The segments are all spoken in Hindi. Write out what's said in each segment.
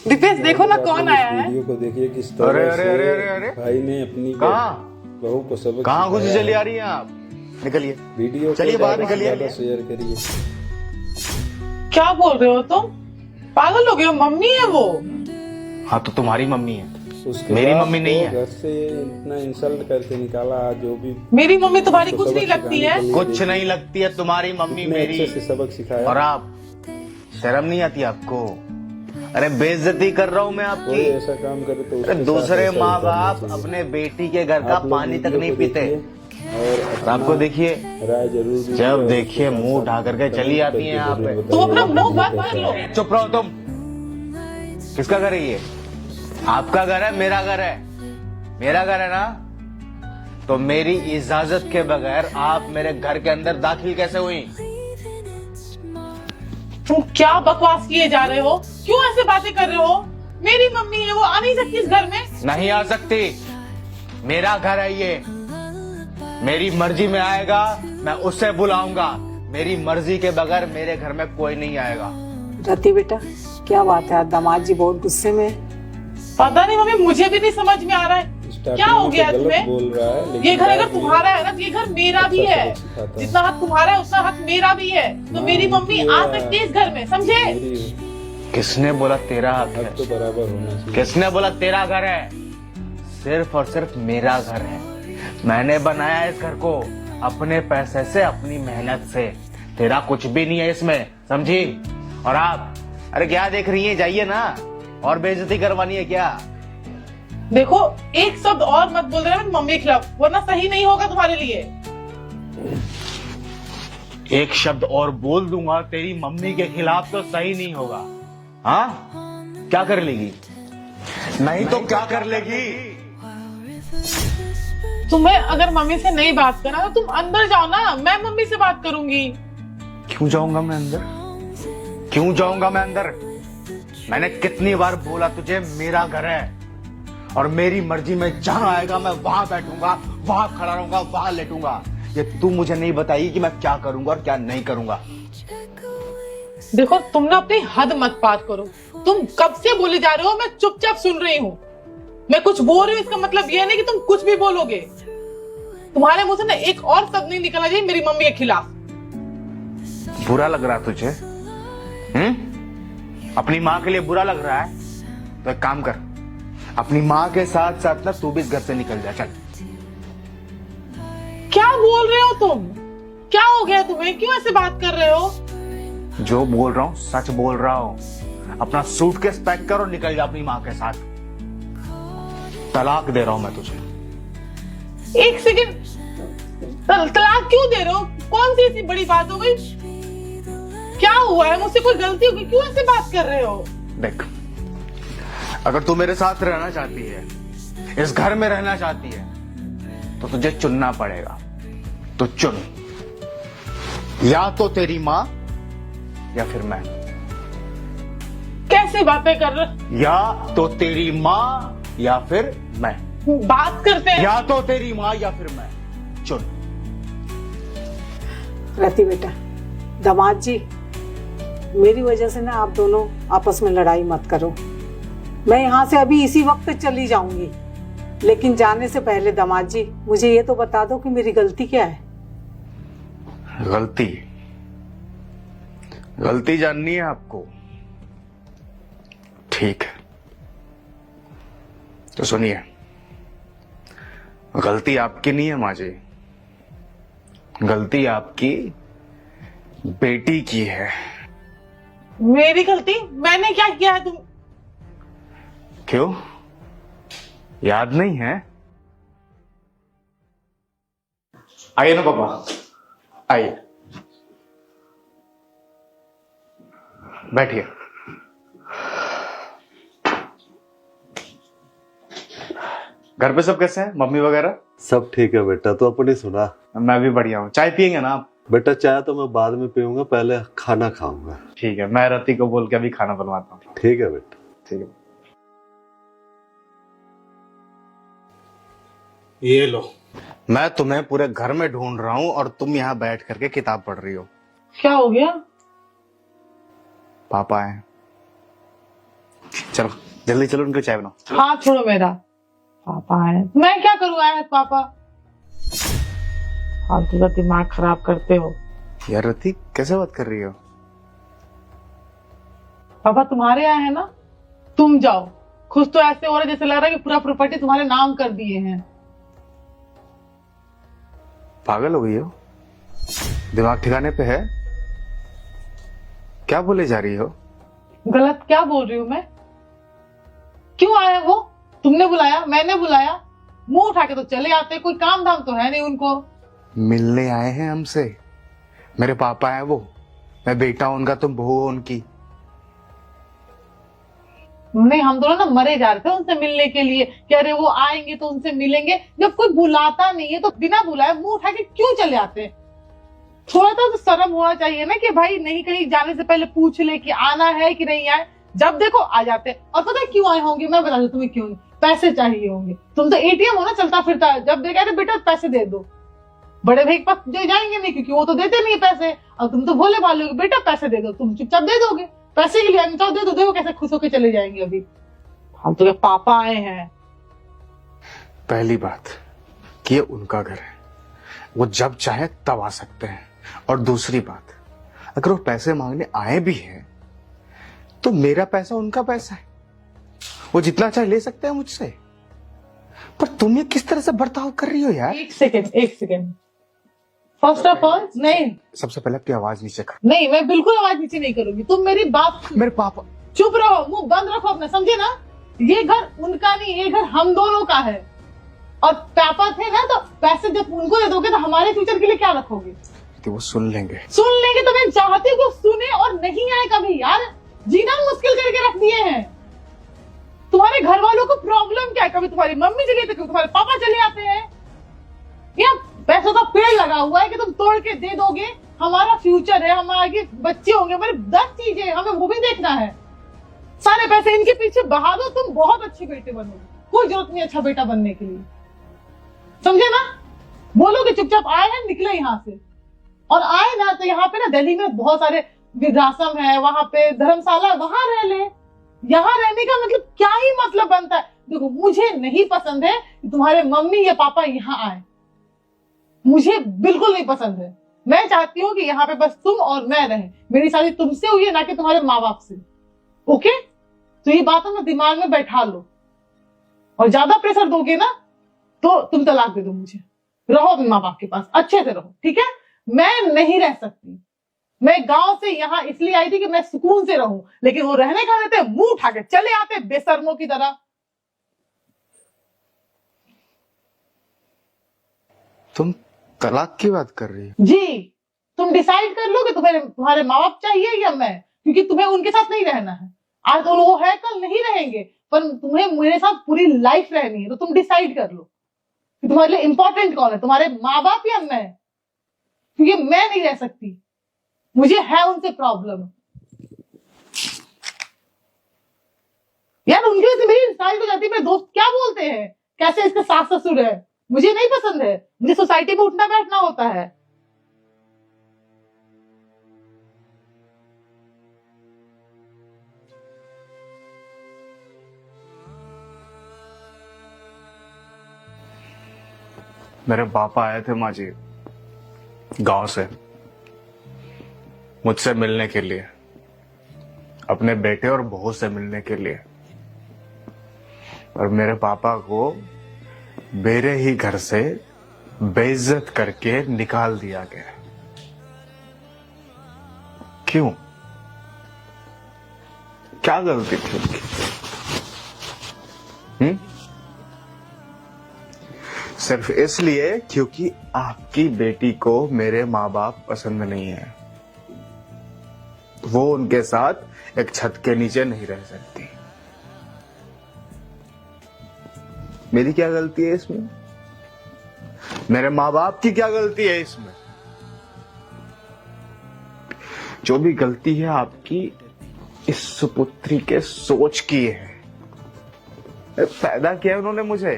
दीपेश देखो ना कौन आया है। वीडियो को देखिए किस तरह से भाई ने अपनी बहू को सबक कहाँ घुसी सिखाया चली है। आ रही हैं आप? निकलिए, वीडियो चलिए को बाहर ज्यादा से निकलिए। ज्यादा शेयर करिए। क्या बोल रहे हो तुम? पागल हो गए हो? मम्मी है वो। हाँ तो तुम्हारी मम्मी है, उसके मेरी बाद मम्मी नहीं वो है। घर से इतना इंसल्ट करके निकाला, जो भी मेरी मम्मी तुम्हारी उसको कुछ नहीं सबक लगती सिखाने है। के लिए कुछ देखिए, नहीं लगती है तुम्हारी मम्मी इतने मेरी। अच्छे से सबक सिखाया। और आप, शर्म नहीं आती आपको? अरे बेइज्जती कर रहा हूँ मैं कोई आपकी। ऐसा काम करे तो अरे उसके साथ दूसरे ऐसा ही माँ करना बाप चाहिए। अपने बेटी के घर का आप लोग पानी तक वीडियो नहीं को पीते। देखिए और और अपना आपको देखिए, राय जरूर दीजिए जब और देखिए उसके साथ मुंह साथ उठा करके कमेंट चली आती करके हैं यहाँ जरूर पे। बताइए तुम अपना कि मुंह ये बंद कैसा कर लो। है। चुप रहो तुम। किसका घर है ये? आपका घर है, मेरा घर है? मेरा घर है ना, तो मेरी इजाजत के बगैर आप मेरे घर के अंदर दाखिल कैसे हुई? तुम क्या बकवास किए जा रहे हो? क्यों ऐसे बातें कर रहे हो? मेरी मम्मी है, वो आ नहीं सकती इस घर में। नहीं आ सकती, मेरा घर है ये। मेरी मर्जी में आएगा, मैं उससे बुलाऊंगा। मेरी मर्जी के बगैर मेरे घर में कोई नहीं आएगा। रति बेटा, क्या बात है? दामाद जी बहुत गुस्से में है। पता नहीं मम्मी, मुझे भी नहीं समझ में आ रहा है क्या हो गया स्टार्टिंग में तो तुम्हें। गलत बोल रहा है, लेकिन ये घर बाद अगर में तुम्हारा है ना, तो ये घर मेरा भी अच्छा है। सबक सिखाता है। जितना हक तुम्हारा है उतना हक मेरा भी है। तो हाँ, मेरी मम्मी ये आ सकती है इस घर में, समझे? मेरी किसने बोला तेरा हक हक है? तो बराबर होना चाहिए। किसने बोला तेरा घर है? सिर्फ और सिर्फ मेरा घर है। मैंने बनाया इस घर को अपने पैसे से, अपनी मेहनत से। तेरा कुछ भी नहीं है इसमें, समझी? और आप, अरे क्या देख रही हैं? जाइए ना, और बेइज्जती करवानी है क्या? देखो, एक शब्द और मत बोल रहे मेरी मम्मी के खिलाफ, वरना सही नहीं होगा तुम्हारे लिए। एक शब्द और बोल दूंगा तेरी मम्मी के खिलाफ तो सही नहीं होगा। हाँ, क्या कर लेगी? नहीं तो क्या कर लेगी? तुम्हें अगर मम्मी से नहीं बात करना तो तुम अंदर जाओ ना, मैं मम्मी से बात करूंगी। क्यों जाऊंगा मैं अंदर? क्यों जाऊंगा मैं अंदर? मैंने कितनी बार बोला तुझे, मेरा घर है और मेरी मर्जी में जहां आएगा मैं वहां बैठूंगा, वहां खड़ा रहूंगा, वहां लेटूंगा। ये तू मुझे नहीं बताई कि मैं क्या करूंगा और क्या नहीं करूंगा। देखो, तुम ना अपनी हद मत पार करो। तुम कब से बोले जा रहे हो, मैं चुपचाप सुन रही हूँ। मैं कुछ बोल रही हूँ इसका मतलब ये नहीं कि तुम कुछ भी बोलोगे। तुम्हारे मुंह से ना एक और शब्द नहीं निकलना चाहिए मेरी मम्मी के खिलाफ। बुरा लग रहा तुझे? अपनी माँ के लिए बुरा लग रहा है? तो एक काम कर, अपनी माँ के साथ साथ ना तू भी इस घर से निकल जा। चल। क्या बोल रहे हो तुम? क्या हो गया तुम्हें? क्यों ऐसे बात कर रहे हो? जो बोल रहा हूँ सच बोल रहा हूँ। अपना सूटकेस पैक कर और निकल जा अपनी माँ के साथ। तलाक दे रहा हूं मैं तुझे। एक सेकंड, तलाक क्यों दे रहे हो? कौन सी ऐसी बड़ी बात हो गई? क्या हुआ है? मुझसे कोई गलती हो गई? क्यों ऐसे बात कर रहे हो? देख, अगर तू मेरे साथ रहना चाहती है, इस घर में रहना चाहती है, तो तुझे चुनना पड़ेगा। तो चुन, या तो तेरी माँ या फिर मैं। कैसे बातें कर रहे हो? या तो तेरी माँ या फिर मैं। बात करते हैं। या तो तेरी माँ या फिर मैं, चुन। रति बेटा, दामाद जी, मेरी वजह से ना आप दोनों आपस में लड़ाई मत करो। मैं यहाँ से अभी इसी वक्त चली जाऊंगी, लेकिन जाने से पहले दामाद जी मुझे ये तो बता दो कि मेरी गलती क्या है। गलती? गलती जाननी है आपको? ठीक है, तो सुनिए। गलती आपकी नहीं है माँ जी, गलती आपकी बेटी की है। मेरी गलती? मैंने क्या किया है? तुम क्यों, याद नहीं है? आइए ना पापा, आइए, बैठिए। घर पे सब कैसे हैं, मम्मी वगैरह? सब ठीक है बेटा, तो अपनी सुना। मैं भी बढ़िया हूँ। चाय पियेंगे ना आप? बेटा चाय तो मैं बाद में पीऊंगा, पहले खाना खाऊंगा। ठीक है, मैं रति को बोल के अभी खाना बनवाता हूँ। ठीक है बेटा। ठीक है। ये लो। मैं तुम्हें पूरे घर में ढूंढ रहा हूँ और तुम यहाँ बैठ करके किताब पढ़ रही हो। क्या हो गया? पापा है, चलो जल्दी चलो, उनको चाय बनाओ। हाथ छोड़ो मेरा। पापा है, मैं क्या करूँ आए पापा? फालतू का दिमाग खराब करते हो। यार रति कैसे बात कर रही हो? पापा तुम्हारे आए हैं ना, तुम जाओ। खुश तो ऐसे हो रहा है जैसे लग रहा है कि पूरा प्रॉपर्टी तुम्हारे नाम कर दिए हैं। पागल हो गई हो? दिमाग ठिकाने पे है? क्या बोले जा रही हो? गलत क्या बोल रही हूँ मैं? क्यों आए वो? तुमने बुलाया, मैंने बुलाया? मुंह उठा के तो चले आते, कोई काम धाम तो है नहीं उनको। मिलने आए हैं हमसे। मेरे पापा हैं वो, मैं बेटा हूं उनका, तुम बहू हो उनकी। नहीं, हम दोनों ना मरे जा रहे थे उनसे मिलने के लिए कि अरे वो आएंगे तो उनसे मिलेंगे। जब कोई बुलाता नहीं है तो बिना बुलाए मुंह उठा के क्यों चले आते? थोड़ा तो शर्म होना चाहिए ना कि भाई नहीं, कहीं जाने से पहले पूछ ले कि आना है कि नहीं आए। जब देखो आ जाते। और पता है क्यों आए होंगे? मैं बता दूं तुम्हें क्यों। पैसे चाहिए होंगे। तुम तो एटीएम हो ना चलता फिरता, जब देखा तो बेटा पैसे दे दो। बड़े भाई के पास दे जाएंगे नहीं क्योंकि वो तो देते नहीं पैसे। और तुम तो भोले भाले हो, बेटा पैसे दे दो, तुम चुपचाप दे दोगे। पैसे के लिए आएंगे तो दे दो, देखो कैसे खुश होकर चले जाएंगे। अभी फालतू के पापा आए हैं। पहली बात कि ये उनका घर है, वो जब चाहे तब आ सकते हैं। और दूसरी बात, अगर वो पैसे मांगने आए भी हैं तो मेरा पैसा उनका पैसा है, वो जितना चाहे ले सकते हैं मुझसे। पर तुम ये किस तरह से बर्ताव कर रही हो यार? एक सेकेंड। फर्स्ट ऑफ ऑल नहीं, सबसे पहले अपनी आवाज नीचे कर। नहीं मैं बिल्कुल आवाज नीचे नहीं करूंगी। तुम मेरी बात, मेरे पापा, चुप रहो, मुंह बंद रखो अपने, समझे ना? ये घर उनका नहीं, ये घर हम दोनों का है। और पापा थे ना, तो पैसे जब उनको दे दोगे तो हमारे फ्यूचर के लिए क्या रखोगे? कि वो सुन लेंगे। सुन लेंगे तो मैं चाहती हूँ कि सुने और नहीं आए कभी। यार जीना मुश्किल करके रख दिए हैं। तुम्हारे घर वालों को प्रॉब्लम क्या है? कभी तुम्हारी मम्मी चली आती, कभी तुम्हारे पापा चले आते हैं। यहाँ पैसों का पेड़ लगा हुआ है कि तुम तोड़ के दे दोगे। हमारा फ्यूचर है, हमारे आगे बच्चे होंगे, हमारी 10 चीजें, हमें वो भी देखना है। सारे पैसे इनके पीछे बहा दो, तुम बहुत अच्छे बेटे बनोगे। कोई जरूरत नहीं अच्छा बेटा बनने के लिए, समझे ना? बोलो कि चुपचाप आए हैं, निकले यहाँ से। और आए ना तो यहाँ पे ना दिल्ली में बहुत सारे वृद्धाश्रम है, वहां पे धर्मशाला, वहां रह ले। यहाँ रहने का मतलब क्या ही मतलब बनता है? देखो मुझे नहीं पसंद है कि तुम्हारे मम्मी या पापा यहाँ आए, मुझे बिल्कुल नहीं पसंद है। मैं चाहती हूँ कि यहाँ पे बस तुम और मैं रहें। मेरी शादी तुमसे हुई है, ना कि तुम्हारे माँ बाप से। ओके? तो ये बात ना दिमाग में बैठा लो। और ज्यादा प्रेशर दोगे ना तो तुम तलाक दे दो मुझे। रहो अपने माँ बाप के पास, अच्छे से रहो, ठीक है? मैं नहीं रह सकती। मैं गांव से यहाँ इसलिए आई थी कि मैं सुकून से रहूं, लेकिन वो रहने का देते, मुंह उठा के चले आते बेशर्मों की तरह। तुम तलाक की बात कर रही हो? जी, तुम डिसाइड कर लो कि तुम्हारे माँ बाप चाहिए या मैं, क्योंकि तुम्हें उनके साथ नहीं रहना है। आज तो वो है, कल नहीं रहेंगे, पर तुम्हें मेरे साथ पूरी लाइफ रहनी है। तो तुम डिसाइड कर लो कि तुम्हारे लिए इंपॉर्टेंट कौन है, तुम्हारे माँ बाप या मैं? क्योंकि मैं नहीं रह सकती, मुझे है उनसे प्रॉब्लम। यार उनकी वजह से मेरी शादी हो जाती है। मेरे दोस्त क्या बोलते हैं, कैसे इसका सास ससुर है। मुझे नहीं पसंद है, मुझे सोसाइटी में उठना बैठना होता है। मेरे पापा आए थे माँ जी गांव से मुझसे मिलने के लिए, अपने बेटे और बहू से मिलने के लिए। और मेरे पापा को मेरे ही घर से बेइज्जत करके निकाल दिया गया। क्यों? क्या गलती थी उनकी? सिर्फ इसलिए क्योंकि आपकी बेटी को मेरे माँ बाप पसंद नहीं है, वो उनके साथ एक छत के नीचे नहीं रह सकती। मेरी क्या गलती है इसमें? मेरे माँ बाप की क्या गलती है इसमें? जो भी गलती है आपकी इस सुपुत्री के सोच की है। पैदा किया उन्होंने मुझे,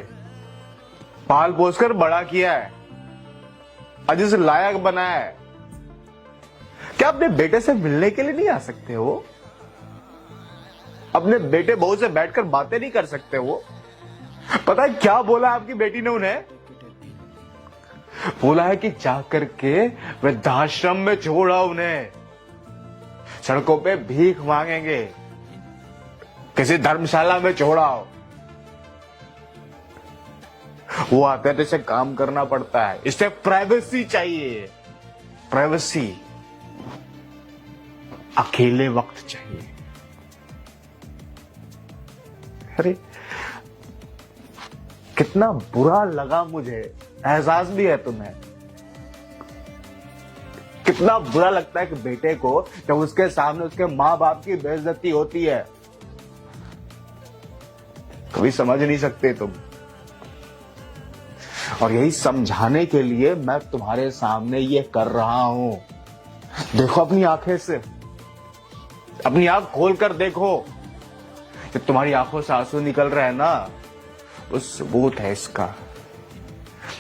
पाल पोस कर बड़ा किया है, आज इस लायक बनाया है। क्या अपने बेटे से मिलने के लिए नहीं आ सकते हो? अपने बेटे बहू से बैठकर बातें नहीं कर सकते वो? पता है क्या बोला आपकी बेटी ने उन्हें? बोला है कि जाकर के वृद्धाश्रम में छोड़ा उन्हें, सड़कों पे भीख मांगेंगे, किसी धर्मशाला में छोड़ाओ। वो आते हैं तो इसे काम करना पड़ता है, इसे प्राइवेसी चाहिए, प्राइवेसी, अकेले वक्त चाहिए। अरे कितना बुरा लगा मुझे, एहसास भी है तुम्हें? कितना बुरा लगता है कि बेटे को जब उसके सामने उसके मां बाप की बेइज्जती होती है, कभी समझ नहीं सकते तुम। और यही समझाने के लिए मैं तुम्हारे सामने ये कर रहा हूं। देखो अपनी आंखें से, अपनी आंख खोलकर देखो, कि तुम्हारी आंखों से आंसू निकल रहे हैं ना, वो सबूत है इसका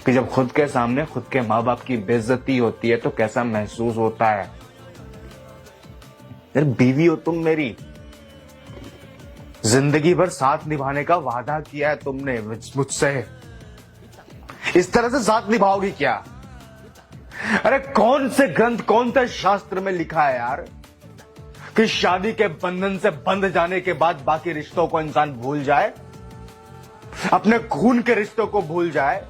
कि जब खुद के सामने खुद के माँ बाप की बेइज्जती होती है तो कैसा महसूस होता है। यार बीवी हो तुम मेरी, जिंदगी भर साथ निभाने का वादा किया है तुमने मुझसे, इस तरह से साथ निभाओगी क्या? अरे कौन से ग्रंथ, कौन से शास्त्र में लिखा है यार कि शादी के बंधन से बंध जाने के बाद बाकी रिश्तों को इंसान भूल जाए, अपने खून के रिश्तों को भूल जाए,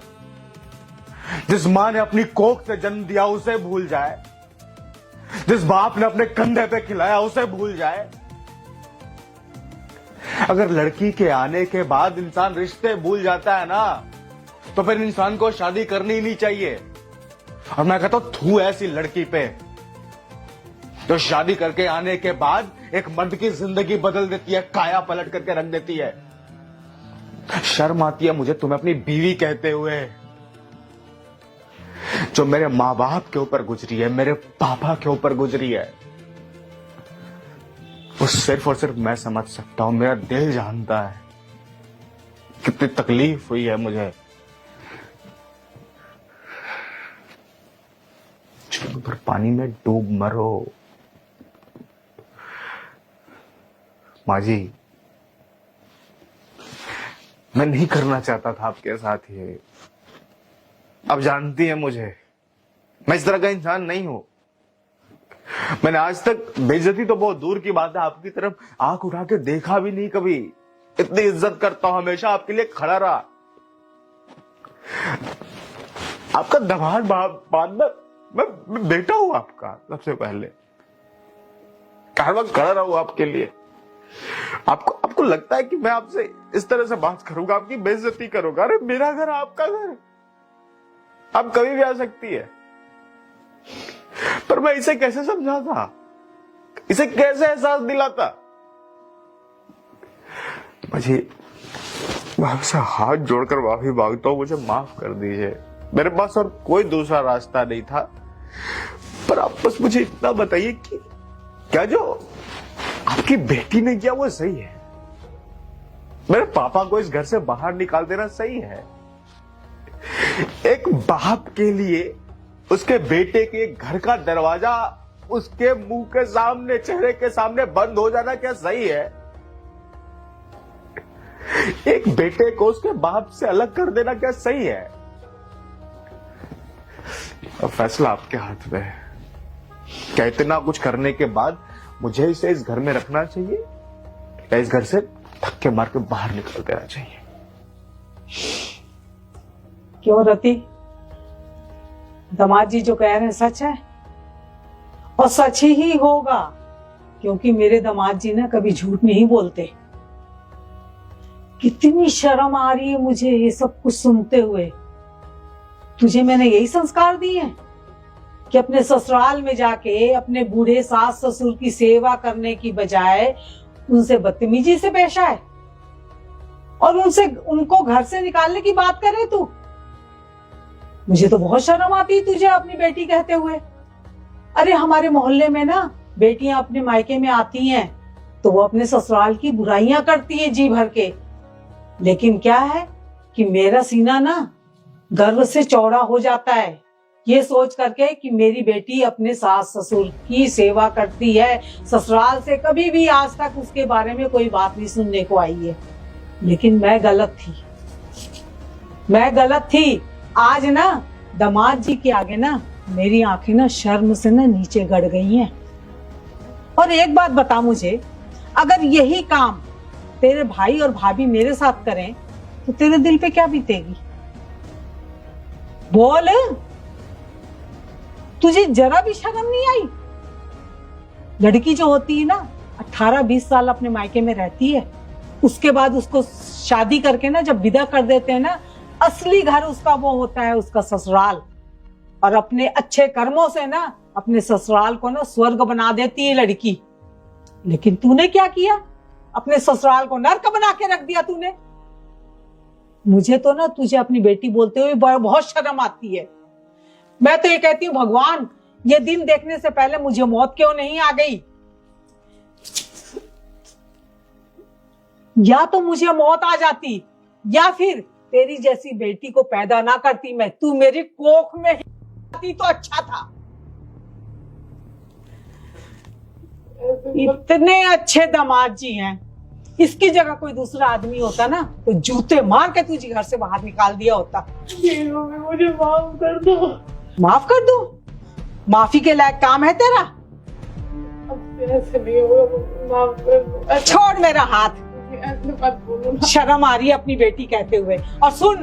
जिस मां ने अपनी कोख से जन्म दिया उसे भूल जाए, जिस बाप ने अपने कंधे पे खिलाया उसे भूल जाए। अगर लड़की के आने के बाद इंसान रिश्ते भूल जाता है ना, तो फिर इंसान को शादी करनी ही नहीं चाहिए। और मैं कहता हूं थू ऐसी लड़की पे तो शादी करके आने के बाद एक मर्द की जिंदगी बदल देती है, काया पलट करके रख देती है। शर्म आती है मुझे तुम्हें अपनी बीवी कहते हुए, जो मेरे मां बाप के ऊपर गुजरी है, मेरे पापा के ऊपर गुजरी है। वो सिर्फ और सिर्फ मैं समझ सकता हूं, मेरा दिल जानता है कितनी तकलीफ हुई है मुझे। चलो पर पानी में डूब मरो। माँ जी, मैं नहीं करना चाहता था आपके साथ ये, अब जानती है मुझे, मैं इस तरह का इंसान नहीं हूं। मैंने आज तक, बेइज्जती तो बहुत दूर की बात है, आपकी तरफ आंख उठा के देखा भी नहीं कभी। इतनी इज्जत करता हूं, हमेशा आपके लिए खड़ा रहा। आपका दामाद बाद में मैं बेटा हूं आपका, सबसे पहले हर वक्त खड़ा रहूं आपके लिए। आपको लगता है कि मैं आपसे इस तरह से बात करूंगा, आपकी बेइज्जती करूंगा? अरे मेरा घर, आपका घर, आप कभी भी आ सकती है। पर मैं इसे कैसे समझाता, इसे कैसे एहसास दिलाता? मुझे, मैं आपसे हाथ जोड़कर माफी मांगता हूं, मुझे माफ कर दीजिए। मेरे पास और कोई दूसरा रास्ता नहीं था। पर आप बस मुझे इतना बताइए कि क्या जो आपकी बेटी ने किया वो सही है? मेरे पापा को इस घर से बाहर निकाल देना सही है? एक बाप के लिए उसके बेटे के घर का दरवाजा उसके मुंह के सामने, चेहरे के सामने बंद हो जाना क्या सही है? एक बेटे को उसके बाप से अलग कर देना क्या सही है? अब फैसला आपके हाथ में है। क्या इतना कुछ करने के बाद मुझे इसे इस घर में रखना चाहिए या इस घर से धक्के मार के बाहर निकल देना चाहिए? क्यों रति, दामाद जी जो कह रहे हैं सच है? और सच ही होगा, क्योंकि मेरे दामाद जी ना कभी झूठ नहीं बोलते। कितनी शर्म आ रही है मुझे ये सब कुछ सुनते हुए। तुझे मैंने यही संस्कार दिए हैं कि अपने ससुराल में जाके अपने बूढ़े सास ससुर की सेवा करने की बजाय उनसे बदतमीजी से पेश आए और उनको घर से निकालने की बात करे तू? मुझे तो बहुत शर्म आती है तुझे अपनी बेटी कहते हुए। अरे हमारे मोहल्ले में ना बेटियां अपने मायके में आती हैं तो वो अपने ससुराल की बुराइयां करती है जी भर के, लेकिन क्या है कि मेरा सीना ना गर्व से चौड़ा हो जाता है ये सोच करके कि मेरी बेटी अपने सास ससुर की सेवा करती है, ससुराल से कभी भी आज तक उसके बारे में कोई बात नहीं सुनने को आई है। लेकिन मैं गलत थी। आज ना दामाद जी के आगे ना मेरी आंखें ना शर्म से ना नीचे गड़ गई हैं। और एक बात बता मुझे, अगर यही काम तेरे भाई और भाभी मेरे साथ करें तो तेरे दिल पे क्या बीतेगी? बोल, तुझे जरा भी शर्म नहीं आई? लड़की जो होती है ना 18-20 साल अपने मायके में रहती है, उसके बाद उसको शादी करके ना जब विदा कर देते हैं ना, असली घर उसका वो होता है उसका ससुराल। और अपने अच्छे कर्मों से ना अपने ससुराल को ना स्वर्ग बना देती है लड़की। लेकिन तूने क्या किया? अपने ससुराल को नर्क बना के रख दिया तूने। मुझे तो ना तुझे अपनी बेटी बोलते हुए बहुत शर्म आती है। मैं तो ये कहती हूँ, भगवान ये दिन देखने से पहले मुझे मौत क्यों नहीं आ गई? या तो मुझे मौत आ जाती या फिर तेरी जैसी बेटी को पैदा ना करती मैं, तू मेरी कोख में ही आती तो अच्छा था। इतने अच्छे दामाद जी हैं, इसकी जगह कोई दूसरा आदमी होता ना तो जूते मार के तुझे घर से बाहर निकाल दिया होता। मुझे माफ कर दो। माफ कर दो? माफी के लायक काम है तेरा? अब ऐसे नहीं होगा, माफ कर दो। छोड़ मेरा हाथ, ऐसे मत बोलो ना। शर्म आ रही है अपनी बेटी कहते हुए। और सुन,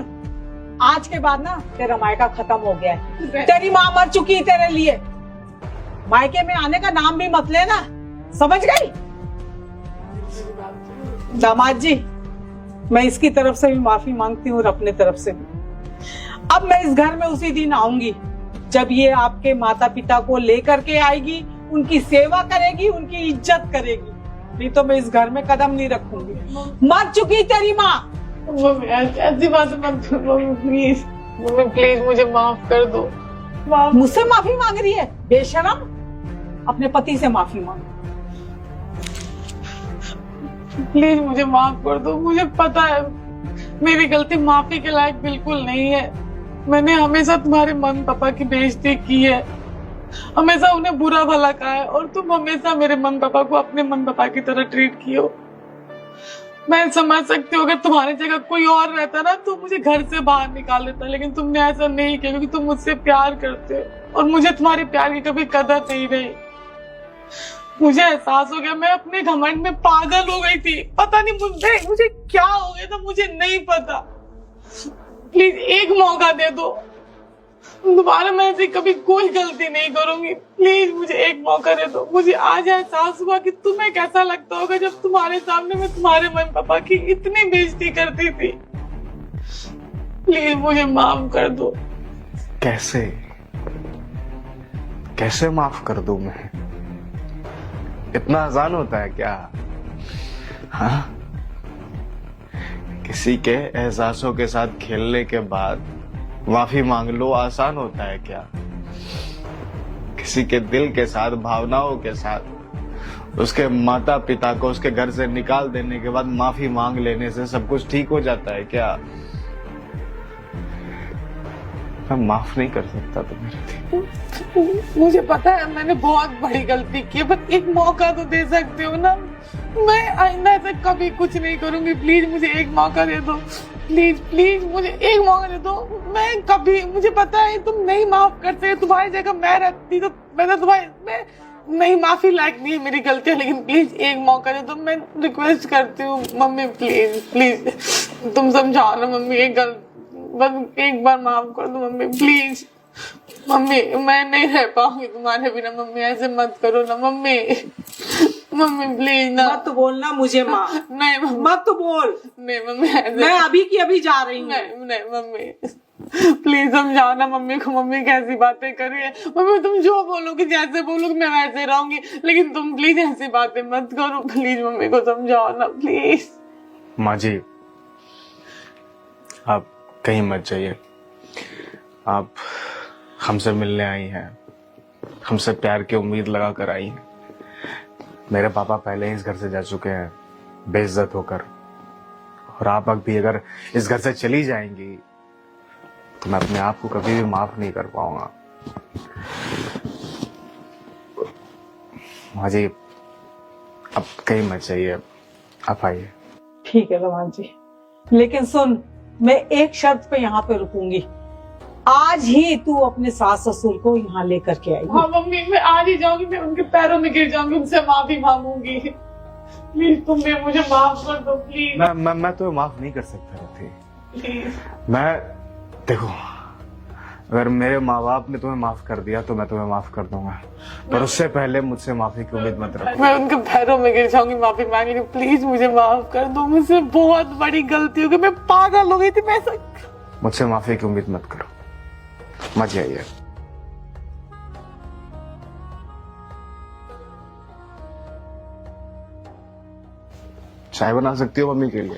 आज के बाद ना तेरा मायका खत्म हो गया है। तेरी माँ मर चुकी है तेरे लिए। मायके में आने का नाम भी मत लेना, समझ गई? दामाद जी, मैं इसकी तरफ से भी माफी मांगती हूँ और अपने तरफ से भी। अब मैं इस घर में उसी दिन आऊंगी जब ये आपके माता पिता को लेकर के आएगी, उनकी सेवा करेगी, उनकी इज्जत करेगी। नहीं तो मैं इस घर में कदम नहीं रखूंगी। मर चुकी तेरी माँ। मम्मी ऐसी बात मत करो मम्मी, प्लीज। मम्मी प्लीज मुझे माफ कर दो। मुझसे माफी मांग रही है बेशरम? अपने पति से माफी मांग। प्लीज मुझे माफ कर दो। मुझे पता है मेरी गलती माफी के लायक बिल्कुल नहीं है। मैंने हमेशा तुम्हारे मम्मी पापा की बेइज्जती की है, हमेशा उन्हें बुरा भला कहा है, और तुम हमेशा मेरे मम्मी पापा को अपने मम्मी पापा की तरह ट्रीट की हो। मैं समझ सकती हूँ अगर तुम्हारी जगह कोई और रहता ना तो मुझे घर से बाहर निकाल देता, लेकिन तुमने ऐसा नहीं किया क्योंकि तुम मुझसे प्यार करते हो और मुझे तुम्हारे प्यार की कभी कदर नहीं रही। मुझे एहसास हो गया मैं अपने घमंड में पागल हो गई थी। पता नहीं मुझे क्या हो गया था, मुझे नहीं पता। प्लीज एक मौका दे दो, दोबारा मैं ऐसी कभी कोई गलती नहीं करूंगी। प्लीज मुझे एक मौका दे दो। मुझे आज एहसास हुआ कि तुम्हें कैसा लगता होगा जब तुम्हारे सामने मैं तुम्हारे मम्मी पापा की इतनी बेइज्जती करती थी। प्लीज मुझे माफ कर दो। कैसे माफ कर दूं मैं? इतना आसान होता है क्या? हाँ, किसी के एहसासों के साथ खेलने के बाद माफी मांग लो आसान होता है क्या? किसी के दिल के साथ, भावनाओं के साथ, उसके माता पिता को उसके घर से निकाल देने के बाद माफी मांग लेने से सब कुछ ठीक हो जाता है क्या? मैं माफ नहीं कर सकता तुम्हें। मुझे पता है मैंने बहुत बड़ी गलती की है, पर एक मौका तो दे सकते हो ना। मैं आइंदा ऐसा कभी कुछ नहीं करूंगी। प्लीज मुझे एक मौका दे दो। प्लीज मुझे एक मौका दे दो। मैं कभी, मुझे पता है तुम नहीं माफ कर सकते, तुम्हारी जगह मैं रहती तो मैं नहीं, माफी लायक नहीं है मेरी गलतियां, लेकिन प्लीज एक मौका दे दो। मैं रिक्वेस्ट करती हूँ मम्मी, प्लीज तुम समझाओ ना मम्मी, बस एक बार माफ कर दो मम्मी, प्लीज। मम्मी मैं नहीं रह पाऊंगी तुम्हारे बिना। मम्मी ऐसे मत करो ना मम्मी, प्लीज ना। मत बोलना मुझे माँ। नहीं मत बोल। नहीं मम्मी ऐसे, मैं अभी की अभी जा रही हूँ। नहीं मम्मी प्लीज समझाओ ना मम्मी को। मम्मी कैसी बातें कर रही है। मम्मी तुम जो बोलोगे, जैसे बोलोगे मैं वैसे रहूंगी, लेकिन तुम प्लीज ऐसी बातें मत करो। प्लीज मम्मी को समझाओ ना प्लीज। माँ जी, आप कहीं मत जाइए। आप हमसे मिलने आई हैं, हमसे प्यार की उम्मीद लगा कर आई हैं। मेरे पापा पहले ही इस घर से जा चुके हैं बेइज्जत होकर, और आप भी अगर इस घर से चली जाएंगी तो मैं अपने आप को कभी भी माफ नहीं कर पाऊंगा। माँ जी अब कहीं मत जाइए, आप आइए। ठीक है दामाद जी, लेकिन सुन, मैं एक शर्त पे यहाँ पे रुकूंगी। आज ही तू अपने सास ससुर को यहाँ लेकर के आई। हाँ मम्मी, मैं आज ही जाऊंगी, मैं उनके पैरों में गिर जाऊंगी, उनसे माफी मांगूंगी। प्लीज तुम भी मुझे माफ कर दो, प्लीज मैं तो माफ नहीं कर सकता रथी। प्लीज। मैं देखो, अगर मेरे माँ बाप ने तुम्हें माफ कर दिया तो मैं तुम्हें माफ कर दूंगा, पर उससे पहले मुझसे माफी की उम्मीद मत रखो। मैं उनके पैरों में गिर जाऊंगी, माफी मांगेंगी, प्लीज मुझे माफ कर दो, मुझसे बहुत बड़ी गलती हो गई, मैं पागल हो गई थी, मैं ऐसा। मुझसे माफी की उम्मीद मत करो, मत जाइए। चाय बना सकती हो मम्मी के लिए?